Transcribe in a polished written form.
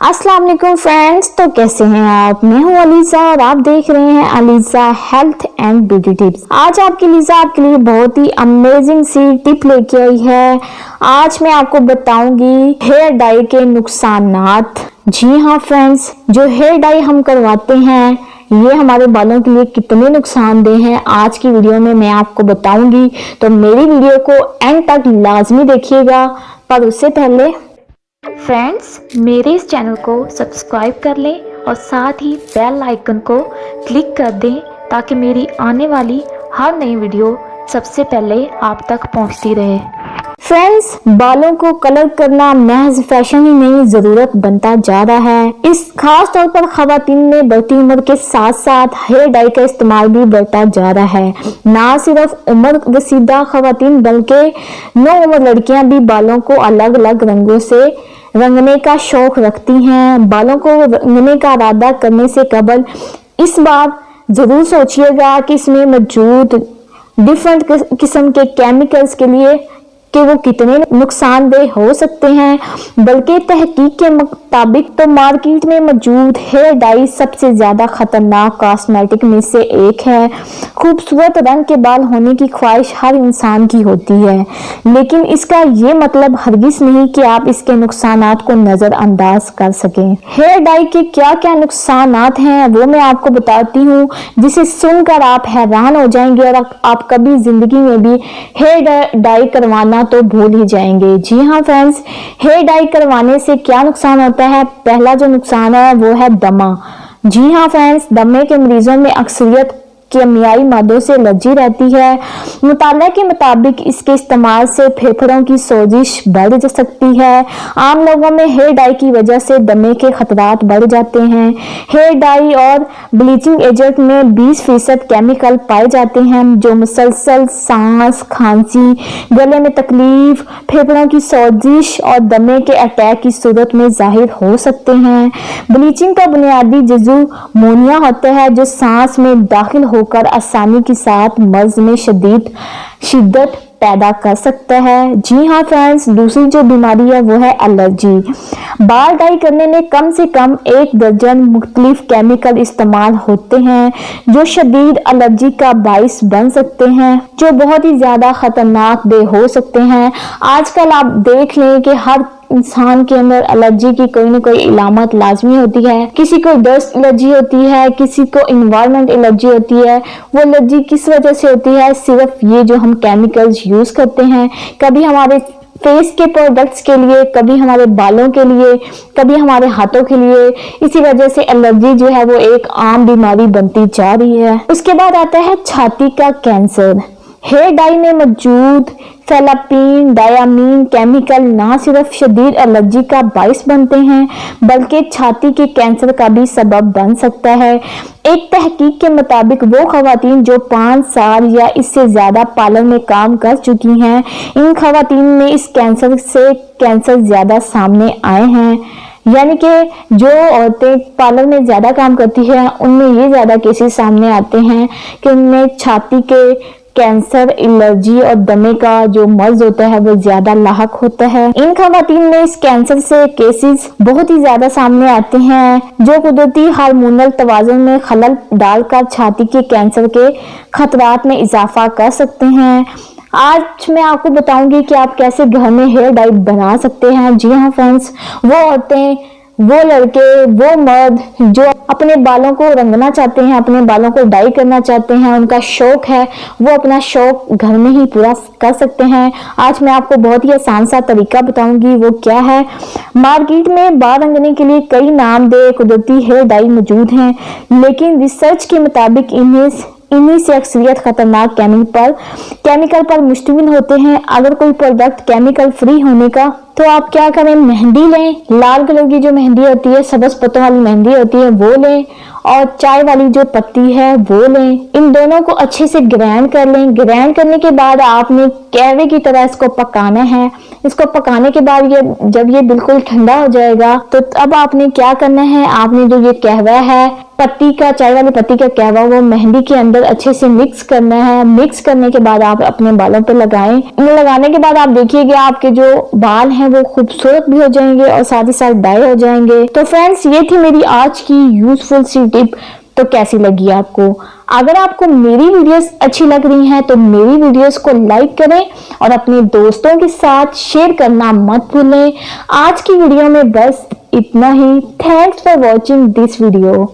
अस्सलाम वालेकुम फ्रेंड्स, तो कैसे हैं आप। मैं हूं अलीजा और आप देख रहे हैं ELISA health and beauty tips. आज आपके लिए बहुत ही अमेजिंग सी टिप लेके आई है। आज मैं आपको बताऊंगी हेयर डाई के नुकसानात। जी हाँ फ्रेंड्स, जो हेयर डाई हम करवाते हैं ये हमारे बालों के लिए कितने नुकसानदेह हैं, आज की वीडियो में मैं आपको बताऊंगी। तो मेरी वीडियो को एंड तक लाजमी देखिएगा। पर उससे पहले फ्रेंड्स, मेरे इस चैनल को सब्सक्राइब कर लें और साथ ही बेल आइकन को क्लिक कर दें ताकि मेरी आने वाली हर नई वीडियो सबसे पहले आप तक पहुंचती रहे। फ्रेंड्स, बालों को कलर करना महज फैशन ही नहीं, जरूरत बनता जा रहा है। इस खास तौर पर खवातीन में बढ़ती उम्र के साथ साथ हेयर डाई का इस्तेमाल भी बढ़ता जा रहा है। ना सिर्फ उम्र रसीदा खवातीन बल्कि नौ उम्र लड़कियां भी बालों को अलग अलग रंगों से रंगने का शौक रखती हैं। बालों को रंगने का इरादा करने से कबल इस बात जरूर सोचिएगा कि इसमें मौजूद डिफरेंट किस्म के केमिकल्स के लिए कि वो कितने नुकसानदेह हो सकते हैं। बल्कि तहकीक के मुताबिक तो मार्केट में मौजूद हेयर डाई सबसे ज्यादा खतरनाक कॉस्मेटिक में से एक है। खूबसूरत रंग के बाल होने की ख्वाहिश हर इंसान की होती है, लेकिन इसका ये मतलब हरगिज नहीं कि आप इसके नुकसानात को नजरअंदाज कर सकें। हेयर डाई के क्या क्या नुकसानात हैं वो मैं आपको बताती हूँ, जिसे सुनकर आप हैरान हो जाएंगे और आप कभी जिंदगी में भी हेयर डाई करवाना तो भूल ही जाएंगे। जी हाँ फ्रेंड्स, हेयर डाई करवाने से क्या नुकसान होता है। पहला जो नुकसान है वो है दमा। जी हाँ फ्रेंड्स, दमे के मरीजों में अक्सरियत केमियाई मादों से एलर्जी रहती है। मुताला के मुताबिक इसके इस्तेमाल से फेफड़ों की सोजिश बढ़ जा सकती है। आम लोगों में हेयर डाई की वजह से दमे के खतरात बढ़ जाते हैं। हेयर डाई और ब्लीचिंग एजेंट में 20% केमिकल पाए जाते हैं जो मुसलसल सांस, खांसी, गले में तकलीफ, फेफड़ों की सोजिश और दमे के अटैक की सूरत में जाहिर हो सकते हैं। ब्लीचिंग का बुनियादी जज़ू मोनिया होता है जो सांस में दाखिल होकर आसानी के साथ मर्ज में शिद्दत पैदा कर सकता है। जी हाँ फ्रेंड्स, दूसरी जो बीमारी है वो है एलर्जी। बाल डाई करने में कम से कम 1 दर्जन मुख्तलिफ केमिकल इस्तेमाल होते हैं जो शदीद एलर्जी का बाइस बन सकते हैं, जो बहुत ही ज्यादा खतरनाक दे हो सकते हैं। आजकल आप देख लें कि हर इंसान के अंदर एलर्जी की कोई ना कोई इलामत लाजमी होती है। किसी को डस्ट एलर्जी होती है, किसी को इन्वायरमेंट एलर्जी होती है। वो एलर्जी किस वजह से होती है, सिर्फ ये जो हम केमिकल्स यूज करते हैं, कभी हमारे फेस के प्रोडक्ट्स के लिए, कभी हमारे बालों के लिए, कभी हमारे हाथों के लिए। इसी वजह से एलर्जी जो है वो एक आम बीमारी बनती जा रही है। उसके बाद आता है छाती का कैंसर। हेयर डाई में मौजूद फेलापीन, डायामीन केमिकल ना सिर्फ शदीद एलर्जी का बाइस बनते हैं बल्कि छाती के कैंसर का भी सबब बन सकता है। एक तहकीक के मुताबिक वो खवातीन जो 5 साल या इससे ज्यादा पार्लर में काम कर चुकी हैं, इन खवातीन में इस कैंसर ज्यादा सामने आए हैं। यानी कि जो औरतें पार्लर में ज्यादा काम करती हैं उनमें ये ज्यादा केसेस सामने आते हैं कि उनमें छाती के कैंसर, एलर्जी और दमे का जो मर्ज होता है वो ज्यादा लाहक होता है। इन खवातीन में इस कैंसर से केसेस बहुत ही ज्यादा सामने आते हैं जो कुदरती हार्मोनल तवाज़ुन में खलल डालकर छाती के कैंसर के खतरात में इजाफा कर सकते हैं। आज मैं आपको बताऊंगी कि आप कैसे घर में हेयर डाई बना सकते हैं। जी हाँ फ्रेंड्स, वो औरतें, वो लड़के, वो मर्द जो अपने बालों को रंगना चाहते हैं, अपने बालों को डाई करना चाहते हैं, उनका शौक है, वो अपना शौक घर में ही पूरा कर सकते हैं। आज मैं आपको बहुत ही आसान सा तरीका बताऊंगी, वो क्या है। मार्केट में बाल रंगने के लिए कई नामदेह कुदरती हेयर डाई मौजूद हैं, लेकिन रिसर्च के मुताबिक इन्हीं से अक्सरियत खतरनाक केमिकल पर मुश्तमिल होते हैं। अगर कोई प्रोडक्ट केमिकल फ्री होने का तो आप क्या करें, मेहंदी लें, लाल कलर की जो मेहंदी होती है, सब्ज पत्तों वाली मेहंदी होती है वो लें, और चाय वाली जो पत्ती है वो लें। इन दोनों को अच्छे से ग्राइंड कर लें। ग्राइंड करने के बाद आपने कहवे की तरह इसको पकाना है। इसको पकाने के बाद जब ये बिल्कुल ठंडा हो जाएगा तो अब आपने क्या करना है, आपने जो ये कहवा है पत्ती का, चाय वाली पत्ती का कहवा वो मेहंदी के अंदर अच्छे से मिक्स करना है। मिक्स करने के बाद आप अपने बालों पे लगाएं। लगाने के बाद आप देखिएगा आपके जो बाल हैं वो खूबसूरत भी हो जाएंगे और साथ ही साथ डाई हो जाएंगे। तो फ्रेंड्स, ये थी मेरी आज की यूजफुल सी टिप। तो कैसी लगी आपको? अगर आपको मेरी वीडियोस अच्छी लग रही हैं तो मेरी वीडियोस को लाइक करें और अपने दोस्तों के साथ शेयर करना मत भूलें। आज की वीडियो में बस इतना ही। Thanks for watching this video.